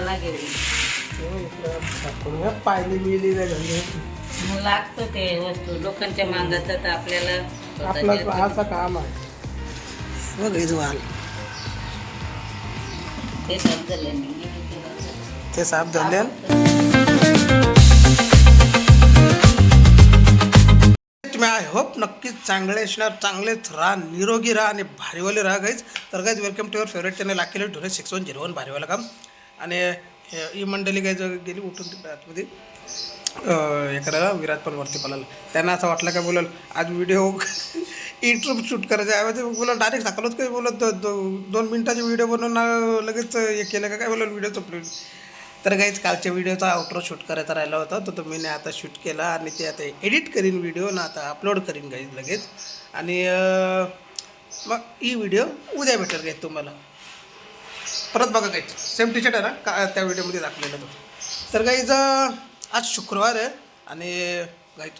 चला घेऊन पाहिली मिली मग लागतं ते वस्तू लोकांच्या मागत तर आपल्याला आपला असं काम आहे वाल ते समजलं नाही ते साफ झाले तुम्ही आय होप नक्कीच चांगले असणार, चांगलेच राहा, निरोगी राहा आणि भारीवाले राहा गाईज. तर guys welcome to your favourite channel अकेले ढोरे 6101 भारीवाला काम. आणि ही मंडळी गाईज गेली उठून तिकडे आतमध्ये हे करायला विराट पण वरती पळाला. त्यांना असं वाटलं काय बोलाल आज व्हिडिओ इंट्रो शूट करायचा ऐवजी बोला डायरेक्ट सकाळच काही बोलत 2 मिनिटाचे व्हिडिओ बनवून लगेच हे केलं का काय बोलाल व्हिडिओ चपले. तर काहीच कालच्या व्हिडिओचा आउटरो शूट करायचा राहिला होता तो मी आता शूट केला आणि ते आता एडिट करीन व्हिडिओ ना आता अपलोड करीन गाईज लगेच. आणि मग ही व्हिडिओ उद्या भेटेल गाईज तुम्हाला. परत बघा गाईज सेम टी शर्ट आहे ना का त्या व्हिडिओमध्ये दाखवलेलं होतं. तर गाईज आज शुक्रवार आहे आणि गाईज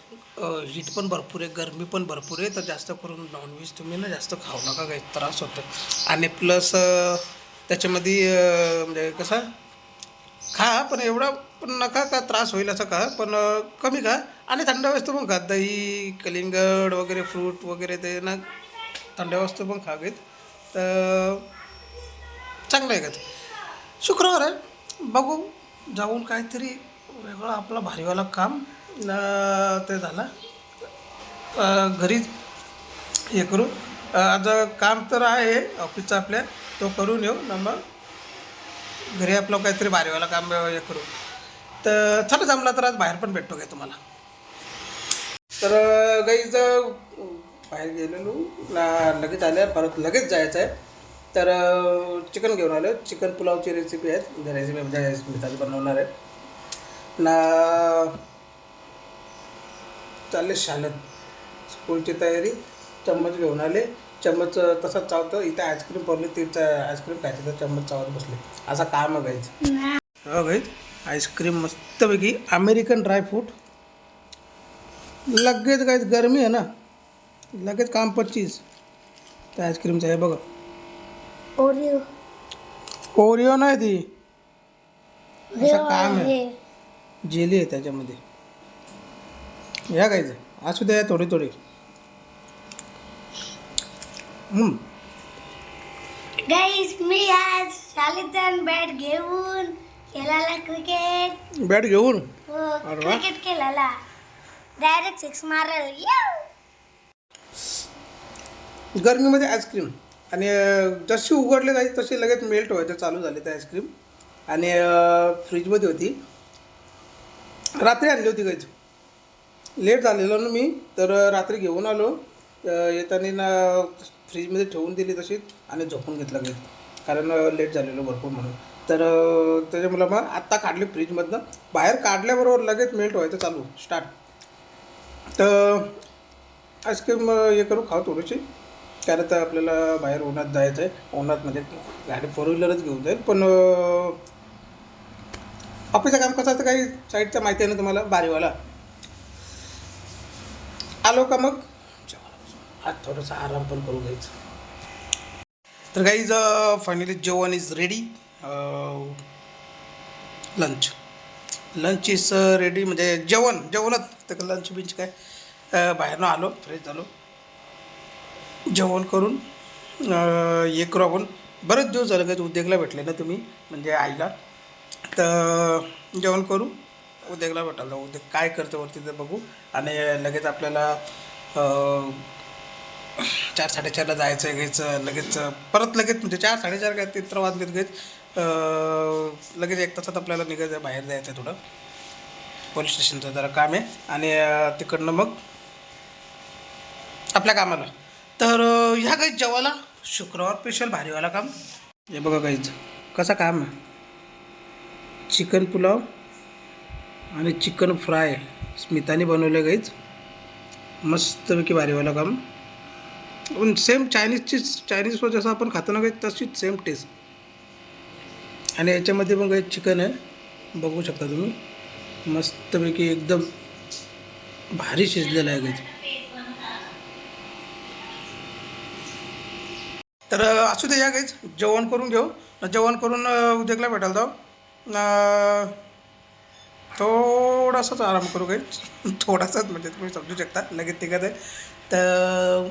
हीट पण भरपूर आहे, गरमी पण भरपूर आहे. तर जास्त करून नॉनव्हेज तुम्ही ना जास्त खाऊ नका गाईज, त्रास होतो. आणि प्लस त्याच्यामध्ये म्हणजे कसं खा पण एवढा पण नका का त्रास होईल असं खा, पण कमी खा. आणि थंड वस्तू पण खा, दही कलिंगड वगैरे फ्रूट वगैरे ते ना थंड वस्तू पण खा घेत तर चांगलं आहे का. शुक्रवार आहे बघू जाऊन काहीतरी वेगळं आपलं भारीवाला काम ते झालं घरीच हे करू. आज काम तर आहे ऑफिसचं आपल्या, तो करून येऊ ना मग घरी आपलं काहीतरी भारीवाला काम हे करू. तर चला जमला तर आज बाहेर पण भेटतो काय तुम्हाला. तर गाईज बाहेर गेलेलो लगेच आल्या परत लगेच जायचं आहे. तर चिकन घेऊन आलो. चिकन पुलावची रेसिपी आहे, रेसिपी म्हणजे स्मिताची बनवणार आहे ना. चालले शाळेत स्कूलची तयारी. चम्मच घेऊन आले, चम्मच तसाच चावतो. इथं आईस्क्रीम पडली तिचं आईस्क्रीम खायचं तर चम्मच चावत बसले. असा काम आहे गाईज. हो गाईज आईस्क्रीम मस्तपैकी अमेरिकन ड्रायफ्रूट लगेच गाईज गरमी आहे ना लगेच काम 25 त्या आईस्क्रीमचं आहे बघा. ओरिओ नाही ती, असं काम आहे जेली आहे त्याच्यामध्ये. या गाईज असू द्या थोडी थोडी. गाईज मी आज शाळेत जाऊन बॅट घेऊन खेळायला क्रिकेट. बॅट घेऊन क्रिकेट खेळायला डायरेक्ट 6 मारायला. गरमीमध्ये आईस्क्रीम आणि जशी उघडले जायची तशी लगेच मेल्ट व्हायचं चालू झाले ते आईस्क्रीम. आणि फ्रीजमध्ये होती, रात्री आणली होती गाईज. लेट झालेलो ना मी तर रात्री घेऊन आलो. येताना ना फ्रीजमध्ये ठेवून दिली तशीच आणि झोपून घेतलं गाईज, कारण लेट झालेलं भरपूर म्हणून. तर त्याच्यामुळं मग आत्ता काढली फ्रीजमधनं. बाहेर काढल्याबरोबर लगेच मेल्ट व्हायचं चालू स्टार्ट. तर आईस्क्रीम हे करू खाऊ थोडीशी, कारण तर आपल्याला बाहेर उन्हात जायचं आहे. उन्हात म्हणजे गाडी 4 व्हीलरच घेऊन जाईल, पण ऑफिसचं काम कसं असतं काही साईडचं माहिती आहे ना तुम्हाला बारीवाला. आलो का मग आज थोडंसं आराम पण करू घ्यायचं. तर गाईज फायनली जेवण is ready. Lunch is ready म्हणजे जेवणच तर लंच बिंच काय बाहेरनं आलो फ्रेश झालो जेवण करून हे करू आपण. बरेच दिवस झालं काही उद्योगला भेटले ना तुम्ही म्हणजे आईला. तर जेवण करू उद्योगला भेटायला. उद्योग काय करतो वरती ते बघू. आणि लगेच आपल्याला 4-4:30ला जायचं आहे घ्यायचं लगेच. परत लगेच म्हणजे 4-4:30 काय 3 वाजलेत घेत लगेच 1 तासात आपल्याला निघायचं आहे, बाहेर जायचं आहे थोडं. पोलीस स्टेशनचं जरा काम आहे आणि तिकडनं मग आपल्या कामाला. तर ह्या गाईज जेवायला शुक्रवार स्पेशल भारीवाला काम. हे बघा गाईज कसं काम आहे. चिकन पुलाव आणि चिकन फ्राय स्मिताने बनवलं गाईज, मस्तपैकी भारीवाला काम. पण सेम चायनीज जसं आपण खातो ना गाईज तशीच सेम टेस्ट. आणि याच्यामध्ये पण गाईज चिकन आहे बघू शकता तुम्ही, मस्तपैकी एकदम भारी शिजलेलं आहे गाईज. तर असू दे या गाईज जेवण करून घेऊ. जेवण करून उद्योगला भेटायला जाऊ. थोडासाच आराम करू काही थोडासाच म्हणजे तुम्ही समजू शकता लगेच तिघात आहे तर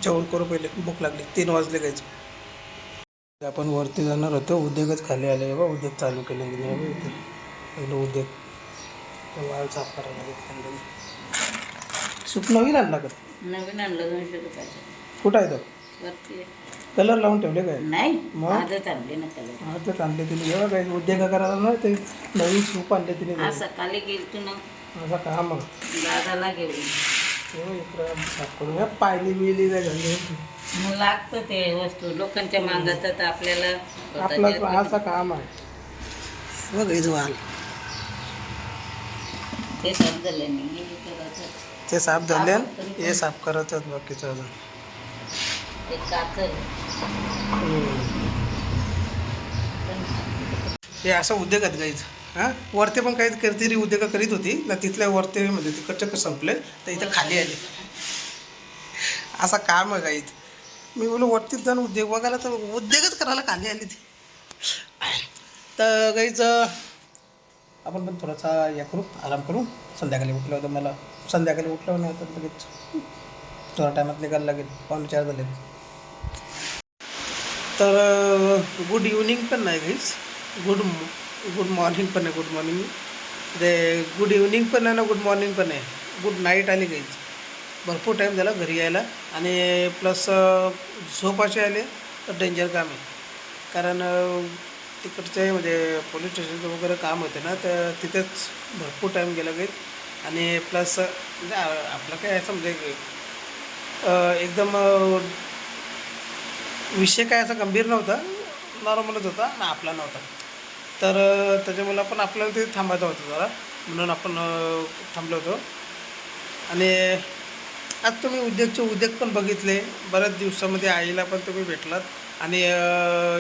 जेवण करू पहिले भूक लागली 3 वाजले काहीच आपण वरती जाणार होतो उद्योगच खाली आले बा उद्योग चालू केले की नाही इथे पहिलं उद्योग वाळ साफ करायला लागेल सूप नवीन आणला का नवीन आणलं 200 रुपयाचं कुठं आहे तो वरती आहे. कलर लावून ठेवले काय नाही मग? आजच आणले ना कलर आजच आणले तिने एवढं काही उद्योग करायला ना ते नवीन सूप आणले तिने आज सकाळी गेलतो ना असा का मग दादाला घेऊन इकडं साफ करून या पायली बिली काय झाली मग लागतं ते वस्तू लोकांच्या मागत तर आपल्याला आपला स्वतःच्या- असा काम आहे बघ इथं वाल ते साफ झालं नाही हे करायचं. ते साफ झाले हे साफ करायचं बाकीचं अजून ते कातर हे असं उद्योग आहेत गाईच हां वरते पण काही काहीतरी उद्योग करीत होती ना तिथल्या वरते म्हणजे तिकडचे संपले तर इथं खाली आले असा काम आहे गाईत मी बोलू वरतीच जाऊन उद्योग बघायला तर उद्योगच करायला खाली आली ती तर गाईच आपण पण थोडासा या करू आराम करू संध्याकाळी उठलं होतं मला संध्याकाळी उठलं नाही तर लगेच थोडा टायमात निघायला लागेल 3:45 झाले तर गुड इव्हनिंग पण नाही गाईज गुड मॉर्निंग पण आहे गुड मॉर्निंग ते गुड इव्हनिंग पण आहे ना गुड मॉर्निंग पण आहे गुड नाईट आली गाईज भरपूर टाईम झाला घरी यायला आणि प्लस झोप असे आले तर डेंजर काम आहे कारण तिकडचे म्हणजे पोलीस स्टेशनचं वगैरे काम होते ना तर तिथेच भरपूर टाईम गेला गाईज आणि प्लस म्हणजे आपलं काय असं म्हणजे एकदम विषय काय असा गंभीर नव्हता नॉर्मलच होता आणि आपला नव्हता तर त्याच्यामुळे पण आपल्याला ते थांबायचं होतं जरा म्हणून आपण थांबलो होतो आणि आज तुम्ही उद्योग पण बघितले बऱ्याच दिवसामध्ये आईला पण तुम्ही भेटलात आणि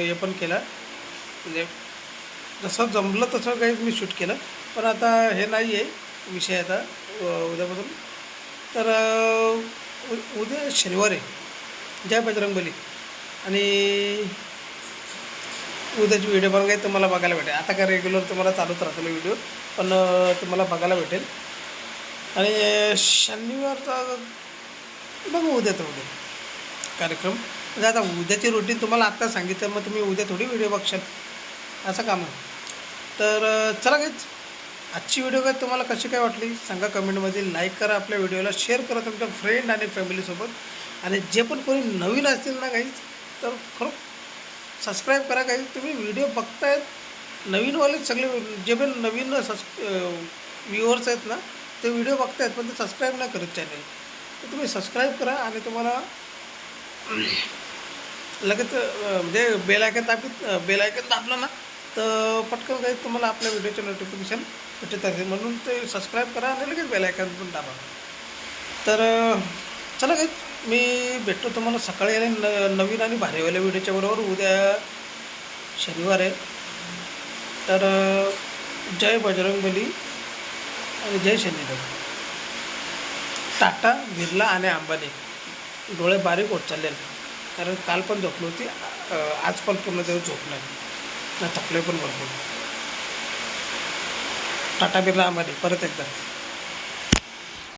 हे पण केलं म्हणजे जसं जमलं तसं काही मी शूट केलं पण आता हे नाही आहे विषय आता उद्यापासून तर उद्या शनिवार आहे जय बजरंगबली आणि उद्याची व्हिडिओ पण काही तुम्हाला बघायला भेटेल आता काय रेग्युलर तुम्हाला चालूच राहतील व्हिडिओ पण तुम्हाला बघायला भेटेल आणि शनिवारचा बघू उद्या कार्यक्रम म्हणजे आता उद्याची रुटीन तुम्हाला आत्ता सांगितलं मग तुम्ही उद्या थोडी व्हिडिओ बघशाल असं काम आहे तर चला काहीच आजची व्हिडिओ काय तुम्हाला कशी काय वाटली सांगा कमेंटमध्ये लाईक करा आपल्या व्हिडिओला शेअर करा तुमच्या फ्रेंड आणि फॅमिलीसोबत आणि जे पण कोणी नवीन असतील ना काहीच तर खरं सबस्क्राईब करा काही तुम्ही व्हिडिओ बघतायत नवीनवाले सगळे जे पण नवीन व्ह्युअर्स आहेत ना ते व्हिडिओ बघतायत पण ते सबस्क्राईब नाही करत चॅनल तर तुम्ही सबस्क्राईब करा आणि तुम्हाला लगेच म्हणजे बेल आयकन दाबलं ना तर पटकन काही तुम्हाला आपल्या व्हिडिओचे नोटिफिकेशन भेटत असेल म्हणून ते सबस्क्राईब करा आणि लगेच बेल आयकन पण दाबा तर चला काही मी भेटतो तुम्हाला सकाळी आले नवीन आणि भारीवाल्या व्हिडिओच्या बरोबर उद्या शनिवार आहे तर जय बजरंगबली आणि जय शनिदेव टाटा बिर्ला आणि अंबानी डोळे बारीक होत चाललेले कारण काल पण झोपली होती आज पण पूर्ण दिवस झोपणार ना थकले पण भरपूर टाटा बिर्ला अंबानी परत एकदा